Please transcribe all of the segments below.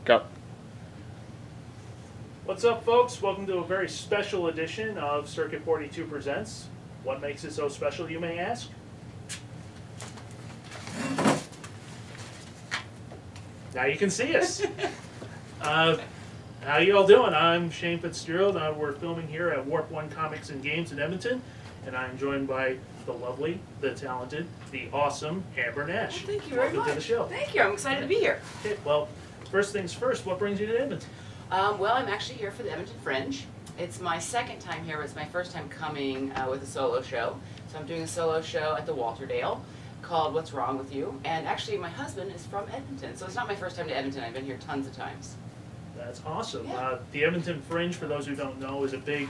Go. What's up, folks? Welcome to a very special edition of Circuit 42 Presents. What makes it so special, you may ask? Now you can see us. How you all doing? I'm Shane Fitzgerald. We're filming here at Warp 1 Comics and Games in Edmonton, and I'm joined by the lovely, the talented, the awesome Amber Nash. Well, thank you very much. Welcome to the show. Thank you. I'm excited to be here. Okay, well, first things first, what brings you to Edmonton? Well, I'm actually here for the Edmonton Fringe. It's my second time here, but it's my first time coming with a solo show. So I'm doing a solo show at the Walterdale called What's Wrong With You? And actually, my husband is from Edmonton, so it's not my first time to Edmonton. I've been here tons of times. That's awesome. Yeah. The Edmonton Fringe, for those who don't know, is a big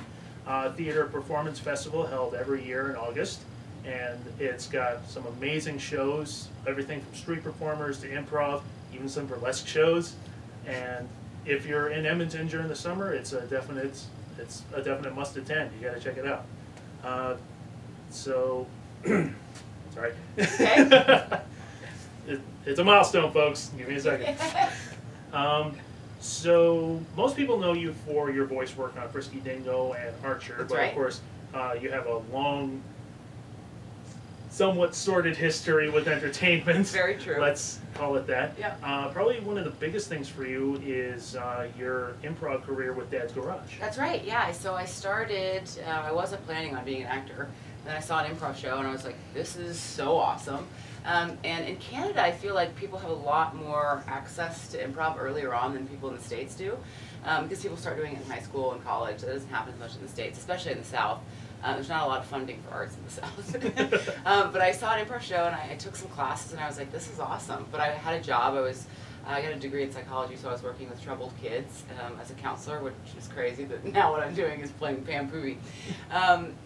theater performance festival held every year in August. And it's got some amazing shows, everything from street performers to improv, even some burlesque shows. And if you're in Edmonton during the summer, it's a definite must attend. You got to check it out. Sorry. Okay. It's a milestone, folks. Give me a second. So most people know you for your voice work on Frisky Dingo and Archer, That's but right. Of course you have a long, somewhat sordid history with entertainment. Very true. Let's call it that. Yeah. Probably one of the biggest things for you is your improv career with Dad's Garage. That's right, yeah. So I started, I wasn't planning on being an actor. Then I saw an improv show and I was like, this is so awesome. And in Canada, I feel like people have a lot more access to improv earlier on than people in the States do. Because people start doing it in high school and college. That doesn't happen as much in the States, especially in the South. There's not a lot of funding for arts in the South. But I saw an improv show and I took some classes and I was like, this is awesome. But I had a job. I got a degree in psychology, so I was working with troubled kids as a counselor, which is crazy that now what I'm doing is playing Pam Poovey.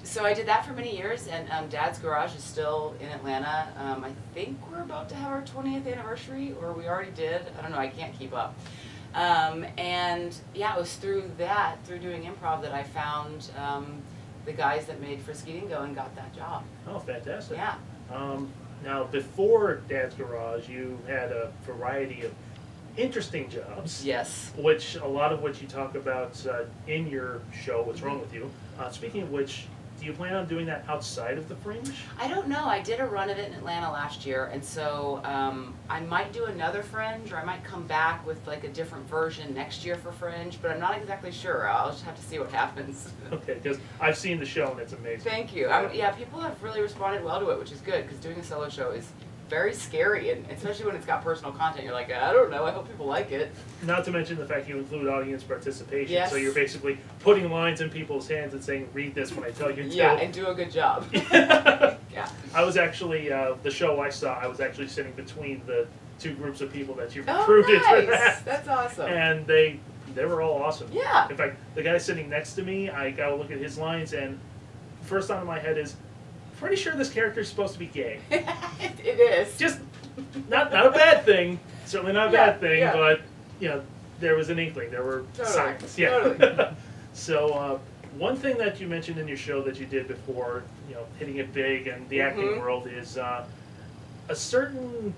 So I did that for many years, and Dad's Garage is still in Atlanta. I think we're about to have our 20th anniversary, or we already did. I don't know, I can't keep up. And yeah, it was through doing improv, that I found the guys that made Frisky Dingo and got that job. Oh, fantastic. Yeah. Now, before Dad's Garage, you had a variety of interesting jobs. Yes. Which, a lot of which you talk about in your show, What's Wrong With You. Speaking of which, do you plan on doing that outside of the Fringe? I don't know. I did a run of it in Atlanta last year, and so I might do another Fringe, or I might come back with like a different version next year for Fringe, but I'm not exactly sure. I'll just have to see what happens. Okay, because I've seen the show and it's amazing. Thank you. Yeah, people have really responded well to it, which is good, because doing a solo show is very scary, and especially when it's got personal content. You're like, I don't know, I hope people like it. Not to mention the fact you include audience participation, Yes. so you're basically putting lines in people's hands and saying, read this when I tell you to. Yeah, and do a good job. Yeah. Yeah. I was actually, the show I saw, I was actually sitting between the two groups of people that you've Oh, recruited for nice. that. That's awesome. And they were all awesome. Yeah. In fact, the guy sitting next to me, I got to look at his lines, and first thought in my head is, pretty sure this character is supposed to be gay. It is. Just not a bad thing, certainly not a bad thing, yeah. but you know, there was an inkling, there were Totally, signs. Yeah. totally. So one thing that you mentioned in your show that you did before, you know, hitting it big and the acting world is a certain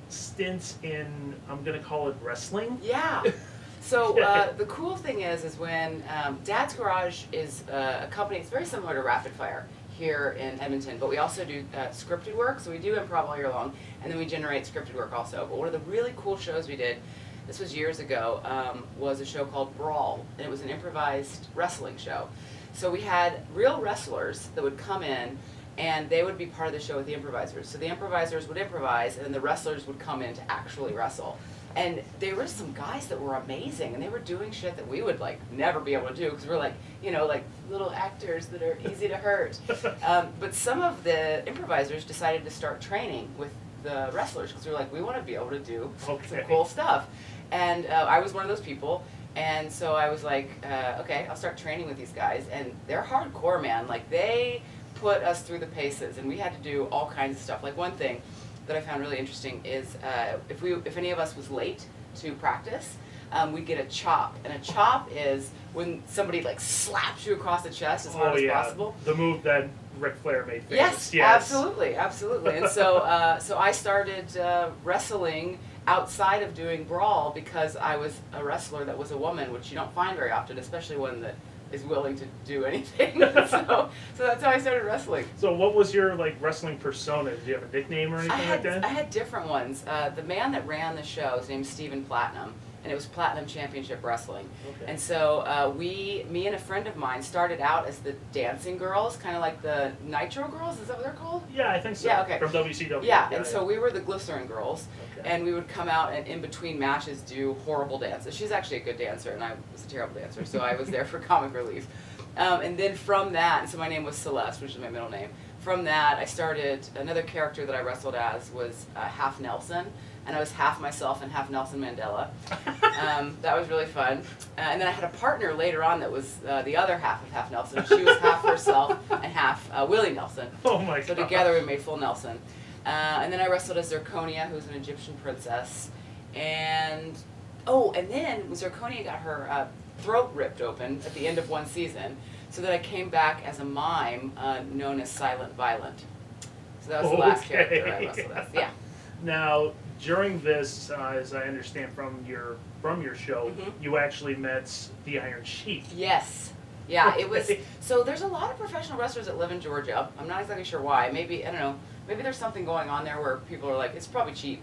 stint in, I'm going to call it wrestling. Yeah. So the cool thing is when Dad's Garage is a company, it's very similar to Rapid Fire here in Edmonton, but we also do scripted work. So we do improv all year long, and then we generate scripted work also. But one of the really cool shows we did, this was years ago, was a show called Brawl, and it was an improvised wrestling show. So we had real wrestlers that would come in, and they would be part of the show with the improvisers. So the improvisers would improvise, and then the wrestlers would come in to actually wrestle. And there were some guys that were amazing, and they were doing shit that we would like never be able to do, because we're like, you know, like little actors that are easy to hurt. But some of the improvisers decided to start training with the wrestlers, because we were like, we want to be able to do some cool stuff. And I was one of those people, and so I was like, okay, I'll start training with these guys, and they're hardcore, man. Like, they put us through the paces, and we had to do all kinds of stuff. Like, one thing that I found really interesting is if any of us was late to practice, we'd get a chop. And a chop is when somebody like slaps you across the chest as hard as possible. The move that Ric Flair made famous. Yes, absolutely, absolutely. And so so I started wrestling outside of doing brawl because I was a wrestler that was a woman, which you don't find very often, especially one that is willing to do anything. So that's how I started wrestling. So what was your like wrestling persona? Did you have a nickname or anything like that? I had different ones. The man that ran the show, his name's Stephen Platinum, and it was Platinum Championship Wrestling. Okay. And so me and a friend of mine started out as the dancing girls, kind of like the Nitro girls. Is that what they're called? Yeah, I think so. Yeah, okay. From WCW. Yeah, and so we were the Glycerin girls, Okay. and we would come out and in between matches do horrible dances. She's actually a good dancer, and I was a terrible dancer, so I was there for comic relief. And then from that, so my name was Celeste, which is my middle name. From that, I started, another character that I wrestled as was half Nelson, and I was half myself and half Nelson Mandela. That was really fun. And then I had a partner later on that was the other half Nelson. She was half herself and half Willie Nelson. Oh my god. So together we made full Nelson. And then I wrestled as Zirconia, who's an Egyptian princess. And then Zirconia got her throat ripped open at the end of one season, so that I came back as a mime known as Silent Violent. So that was the last character I wrestled as. Yeah. Now, during this, as I understand from your show, you actually met the Iron Sheik. Yes. Yeah, it was. So there's a lot of professional wrestlers that live in Georgia. I'm not exactly sure why. Maybe, I don't know, maybe there's something going on there where people are like, it's probably cheap.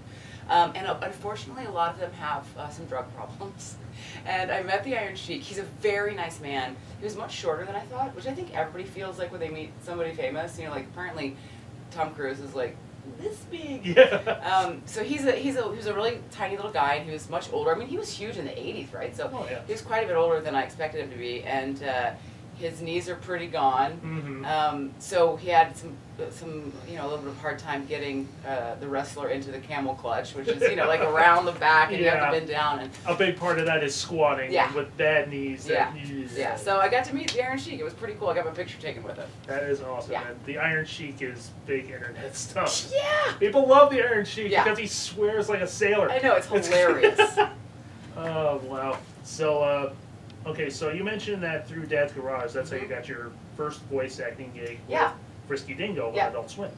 And unfortunately, a lot of them have some drug problems. And I met the Iron Sheik. He's a very nice man. He was much shorter than I thought, which I think everybody feels like when they meet somebody famous. You know, like apparently Tom Cruise is like this big. Yeah. So he was a really tiny little guy, and he was much older. I mean, he was huge in the 80s, right? So Oh, yeah. he was quite a bit older than I expected him to be, and his knees are pretty gone. So he had some a little bit of hard time getting the wrestler into the camel clutch, which is like around the back, and you have to bend down. And a big part of that is squatting. Yeah. With bad knees. Yeah. So I got to meet the Iron Sheik. It was pretty cool. I got my picture taken with it. That is awesome. Yeah. And the Iron Sheik is big internet stuff. Yeah. People love the Iron Sheik Yeah. because he swears like a sailor. I know, it's hilarious. Oh wow. So okay, so you mentioned that through Dad's Garage, that's how you got your first voice acting gig with Frisky Dingo on Adult Swim.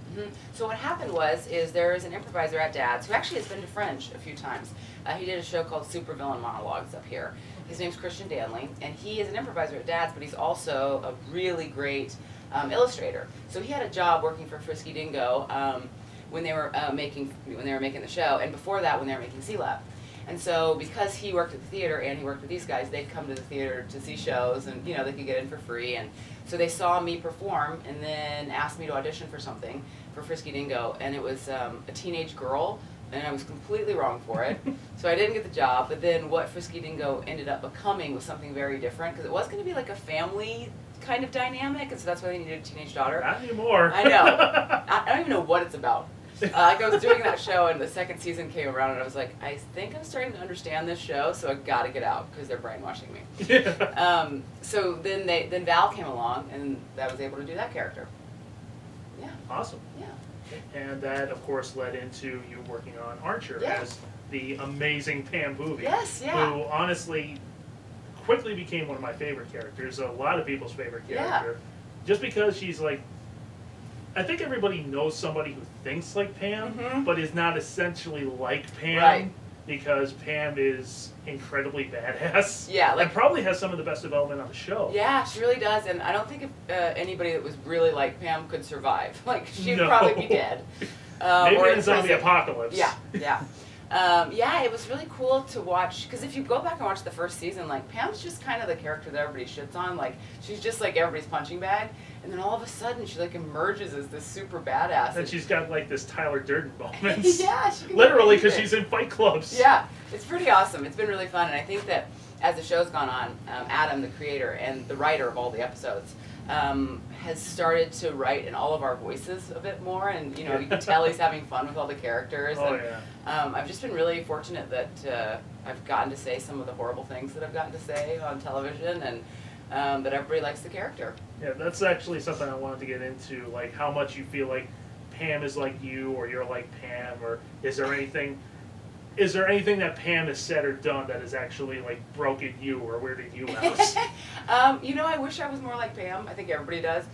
So what happened is there is an improviser at Dad's who actually has been to Fringe a few times. He did a show called Supervillain Monologues up here. His name's Christian Danley, and he is an improviser at Dad's, but he's also a really great illustrator. So he had a job working for Frisky Dingo when they were making the show, and before that when they were making C-Lab. And so because he worked at the theater and he worked with these guys, they'd come to the theater to see shows, and they could get in for free. And so they saw me perform and then asked me to audition for something for Frisky Dingo, and it was a teenage girl, and I was completely wrong for it. So I didn't get the job, but then what Frisky Dingo ended up becoming was something very different, because it was going to be like a family kind of dynamic, and so that's why they needed a teenage daughter. Not anymore. I know. I don't even know what it's about. Like I was doing that show, and the second season came around, and I was like, I think I'm starting to understand this show, so I got to get out because they're brainwashing me. Yeah. So then Val came along, and I was able to do that character. Yeah. Awesome. Yeah. And that, of course, led into you working on Archer Yeah. as the amazing Pam Boovie. Yes. Yeah. Who honestly quickly became one of my favorite characters, a lot of people's favorite character, just because she's like. I think everybody knows somebody who thinks like Pam, but is not essentially like Pam, because Pam is incredibly badass. Yeah, like, and probably has some of the best development on the show. Yeah, she really does, and I don't think if anybody that was really like Pam could survive. Like, she'd probably be dead. Maybe or in zombie apocalypse. Yeah, yeah. Yeah, it was really cool to watch, because if you go back and watch the first season, like, Pam's just kind of the character that everybody shits on. Like, she's just like everybody's punching bag, and then all of a sudden she like emerges as this super badass. And she's got like this Tyler Durden moment. Yeah, she can literally, because she's in fight clubs. Yeah, it's pretty awesome. It's been really fun, and I think that as the show's gone on, Adam, the creator and the writer of all the episodes, has started to write in all of our voices a bit more, and you can tell he's having fun with all the characters. Oh, and, yeah. I've just been really fortunate that I've gotten to say some of the horrible things that I've gotten to say on television, and that everybody likes the character. Yeah, that's actually something I wanted to get into, like how much you feel like Pam is like you, or you're like Pam, or is there anything that Pam has said or done that has actually like broken you or weirded you out? I wish I was more like Pam. I think everybody does,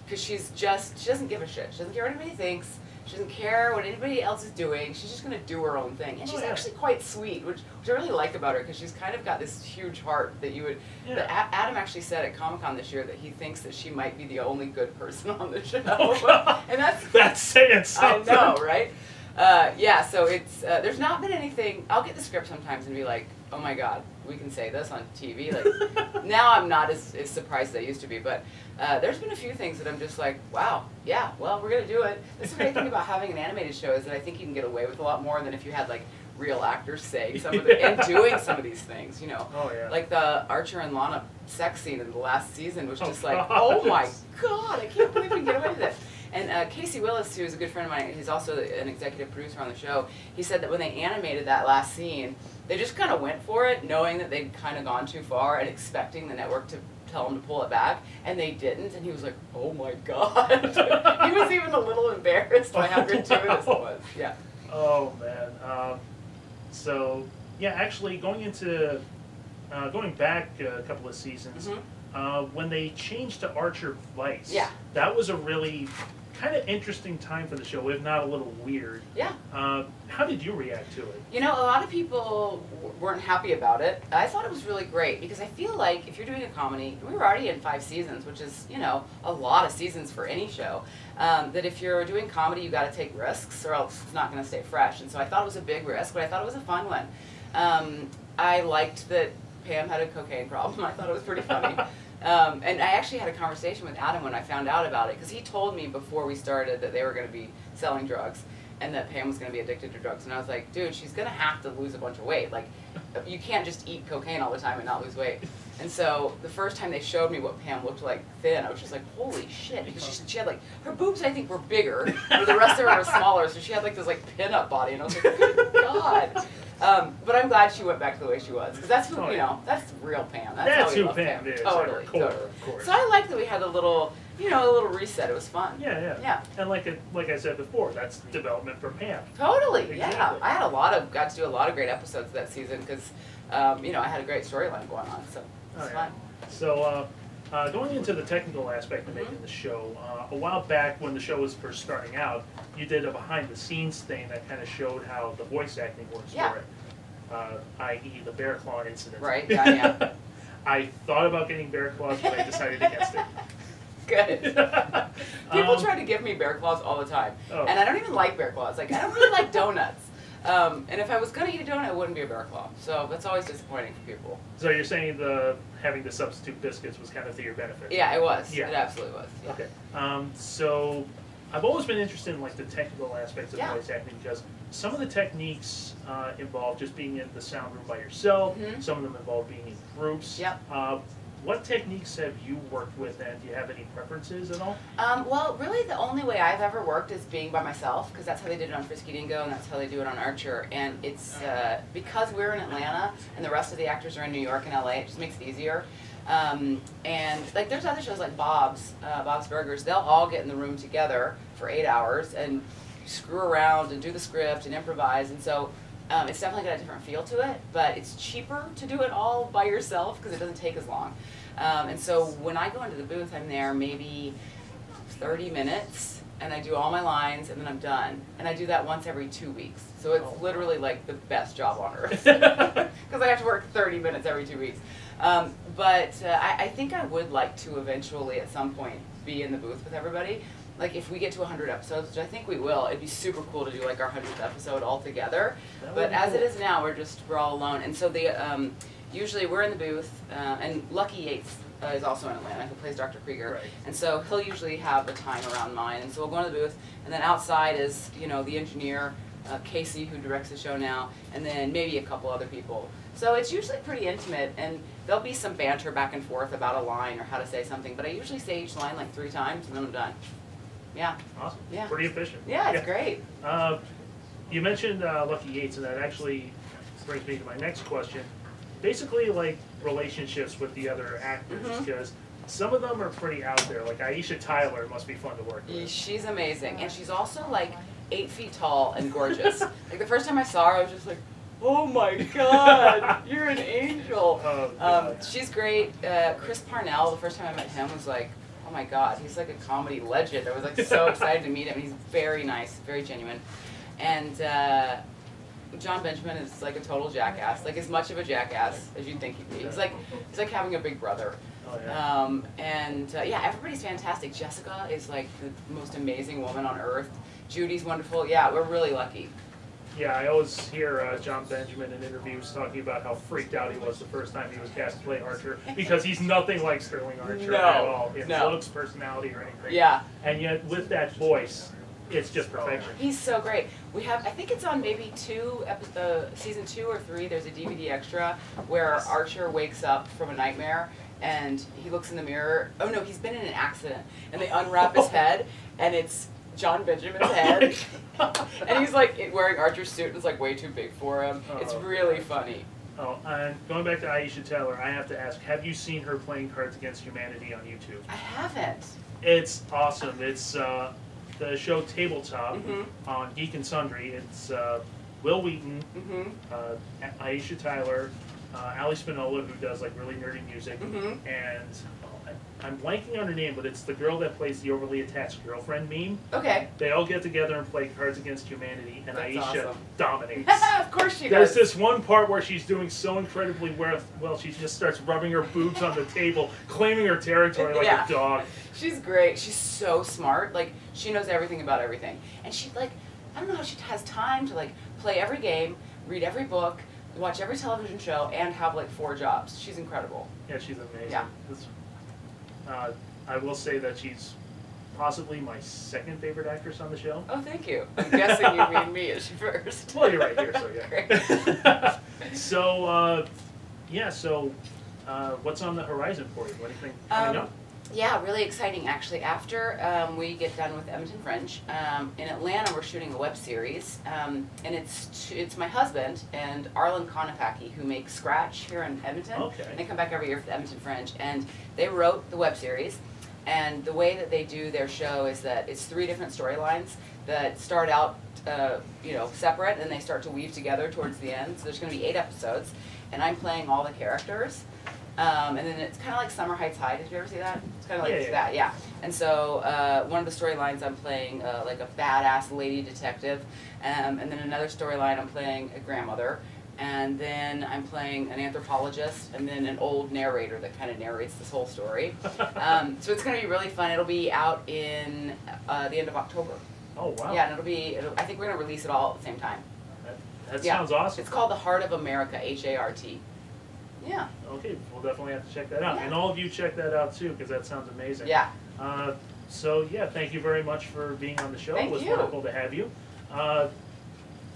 because she doesn't give a shit. She doesn't care what anybody thinks. She doesn't care what anybody else is doing. She's just going to do her own thing. And she's actually quite sweet, which I really like about her, because she's kind of got this huge heart that you would... That Adam actually said at Comic-Con this year that he thinks that she might be the only good person on the show. Oh, and that's saying something. I know, right? Yeah, so it's... there's not been anything... I'll get the script sometimes and be like, oh my god, we can say this on TV. Like, now I'm not as surprised as I used to be, but there's been a few things that I'm just like, wow, yeah, well, we're going to do it. That's the great thing about having an animated show, is that I think you can get away with a lot more than if you had, like, real actors saying some of the, and doing some of these things, you know. Oh, yeah. Like the Archer and Lana sex scene in the last season was just like, oh my god, I can't believe we can get away with it. And Casey Willis, who's a good friend of mine, he's also an executive producer on the show, he said that when they animated that last scene, they just kind of went for it, knowing that they'd kind of gone too far and expecting the network to tell them to pull it back, and they didn't, and he was like, oh my god. He was even a little embarrassed by how gratuitous it was. Yeah. Oh, man. So, yeah, actually, going back a couple of seasons, when they changed to Archer Vice, that was a really kind of interesting time for the show, if not a little weird. Yeah. How did you react to it? You know, a lot of people weren't happy about it. I thought it was really great, because I feel like if you're doing a comedy, we were already in 5 seasons, which is, you know, a lot of seasons for any show, that if you're doing comedy, you got to take risks, or else it's not going to stay fresh. And so I thought it was a big risk, but I thought it was a fun one. I liked that Pam had a cocaine problem. I thought it was pretty funny. And I actually had a conversation with Adam when I found out about it, because he told me before we started that they were going to be selling drugs and that Pam was going to be addicted to drugs. And I was like, dude, she's going to have to lose a bunch of weight. Like, you can't just eat cocaine all the time and not lose weight. And so the first time they showed me what Pam looked like thin, I was just like, holy shit. Because she had, like, her boobs, I think, were bigger, but the rest of her were smaller. So she had, like, this, like, pin-up body. And I was like, good God. But I'm glad she went back to the way she was, because that's who, you know, that's real Pam. That's who Pam is. Totally, core, totally. Of course. So I like that we had a little, you know, a little reset. It was fun. Yeah. And like I said before, that's development for Pam. Totally. Exactly. Yeah. I had got to do a lot of great episodes that season, because, you know, I had a great storyline going on, so it was fun. So going into the technical aspect of making the show, a while back when the show was first starting out, you did a behind-the-scenes thing that kind of showed how the voice acting works for it. I.e. the bear claw incident. Right, yeah. I thought about getting bear claws, but I decided against it. Good. People try to give me bear claws all the time. And I don't even like bear claws. Like, I don't really like donuts. And if I was going to eat a donut, it wouldn't be a bear claw. So that's always disappointing for people. So you're saying having to substitute biscuits was kind of to your benefit? Yeah, it was. Yeah. It absolutely was. Yeah. Okay. So I've always been interested in, like, the technical aspects of voice acting, because some of the techniques involve just being in the sound room by yourself. Some of them involve being in groups. What techniques have you worked with, and do you have any preferences at all? Well, really the only way I've ever worked is being by myself, because that's how they did it on Frisky Dingo, and that's how they do it on Archer. And it's because we're in Atlanta and the rest of the actors are in New York and LA, it just makes it easier. And like, there's other shows like Bob's Burgers. They'll all get in the room together for 8 hours and screw around and do the script and improvise. And so it's definitely got a different feel to it, but it's cheaper to do it all by yourself because it doesn't take as long. And so when I go into the booth, I'm there maybe 30 minutes, and I do all my lines, and then I'm done. And I do that once every 2 weeks. So it's literally like the best job on earth, because I have to work 30 minutes every 2 weeks. But I think I would like to eventually, at some point, be in the booth with everybody. Like, if we get to 100 episodes, which I think we will, it'd be super cool to do like our 100th episode all together. But as it is now, we're all alone. And so usually we're in the booth, and Lucky Yates is also in Atlanta, who plays Dr. Krieger. Right. And so he'll usually have the time around mine. And so we'll go into the booth, and then outside is, you know, the engineer, Casey, who directs the show now, and then maybe a couple other people. So it's usually pretty intimate, and there'll be some banter back and forth about a line or how to say something, but I usually say each line like 3 times, and then I'm done. Yeah. Awesome. Yeah. Pretty efficient. Yeah, it's great. You mentioned Lucky Yates, and that actually brings me to my next question. Basically, like, relationships with the other actors, because some of them are pretty out there. Like Aisha Tyler must be fun to work with. She's amazing, and she's also like 8 feet tall and gorgeous. Like, the first time I saw her, I was just like, oh my God, you're an angel. She's great. Chris Parnell, the first time I met him, was like, oh my God, he's like a comedy legend. I was like so excited to meet him. He's very nice, very genuine. And John Benjamin is like a total jackass, like as much of a jackass as you'd think he'd be. He's like having a big brother. Oh, yeah. Yeah, everybody's fantastic. Jessica is like the most amazing woman on earth. Judy's wonderful. Yeah, we're really lucky. Yeah, I always hear John Benjamin in interviews talking about how freaked out he was the first time he was cast to play Archer, because he's nothing like Sterling Archer at all in looks, personality, or anything. Yeah. And yet with that voice, it's just perfection. He's so great. We have, I think it's on maybe season 2 or 3, there's a DVD extra where Archer wakes up from a nightmare and he looks in the mirror. Oh no, he's been in an accident. And they unwrap his head and it's John Benjamin's head. And he's like wearing Archer's suit and it's like way too big for him. It's really funny. Oh, and going back to Aisha Tyler, I have to ask, have you seen her playing Cards Against Humanity on YouTube? I haven't. It's awesome. It's the show Tabletop on Geek and Sundry. It's Will Wheaton, Aisha Tyler, Ali Spinola, who does like really nerdy music, and I'm blanking on her name, but it's the girl that plays the overly attached girlfriend meme. Okay. They all get together and play Cards Against Humanity, and That's Aisha awesome. dominates. Of course she There's does. this one part where she's doing so incredibly well, she just starts rubbing her boobs on the table, claiming her territory like a dog. She's great. She's so smart. Like, she knows everything about everything. And she, like, I don't know how she has time to, like, play every game, read every book, watch every television show, and have, like, 4 jobs. She's incredible. Yeah, she's amazing. Yeah. I will say that she's possibly my second favorite actress on the show. Oh, thank you. I'm guessing you mean me as first. Well, you're right here, so yeah. Great. So, what's on the horizon for you? Anything coming up? Yeah, really exciting actually. After we get done with Edmonton Fringe, in Atlanta we're shooting a web series, and it's my husband and Arlen Konopacki who make Scratch here in Edmonton. Okay. And they come back every year for the Edmonton Fringe, and they wrote the web series. And the way that they do their show is that it's 3 different storylines that start out, separate, and they start to weave together towards the end. So there's going to be 8 episodes, and I'm playing all the characters. And then it's kind of like Summer Heights High. Did you ever see that? It's kind of like that, yeah. And so one of the storylines I'm playing like a badass lady detective, and then another storyline I'm playing a grandmother, and then I'm playing an anthropologist, and then an old narrator that kind of narrates this whole story. So it's going to be really fun. It'll be out in the end of October. Oh, wow. Yeah, and I think we're going to release it all at the same time. That sounds awesome. It's called The Heart of America, H-A-R-T. Yeah. Okay, we'll definitely have to check that out. Yeah. And all of you check that out too, because that sounds amazing. Yeah. Thank you very much for being on the show. Thank It was you. wonderful to have you.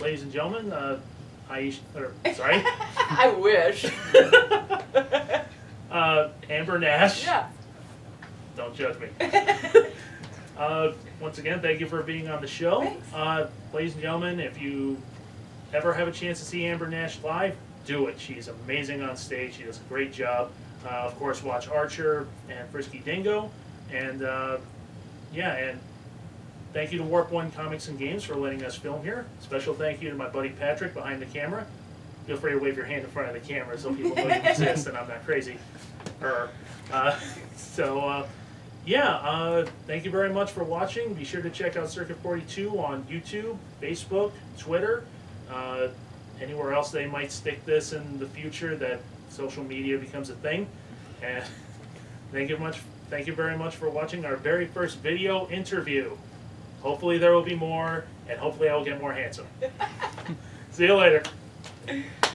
Ladies and gentlemen, sorry. I wish. Amber Nash. Yeah. Don't judge me. Once again, thank you for being on the show. Thanks. Ladies and gentlemen, if you ever have a chance to see Amber Nash live, do it. She's amazing on stage. She does a great job. Of course, watch Archer and Frisky Dingo. And and thank you to Warp One Comics and Games for letting us film here. Special thank you to my buddy Patrick behind the camera. Feel free to wave your hand in front of the camera so people know you exist and I'm not crazy. Thank you very much for watching. Be sure to check out Circuit 42 on YouTube, Facebook, Twitter, anywhere else they might stick this in the future that social media becomes a thing. And thank you very much for watching our very first video interview. Hopefully there will be more, and hopefully I will get more handsome. See you later.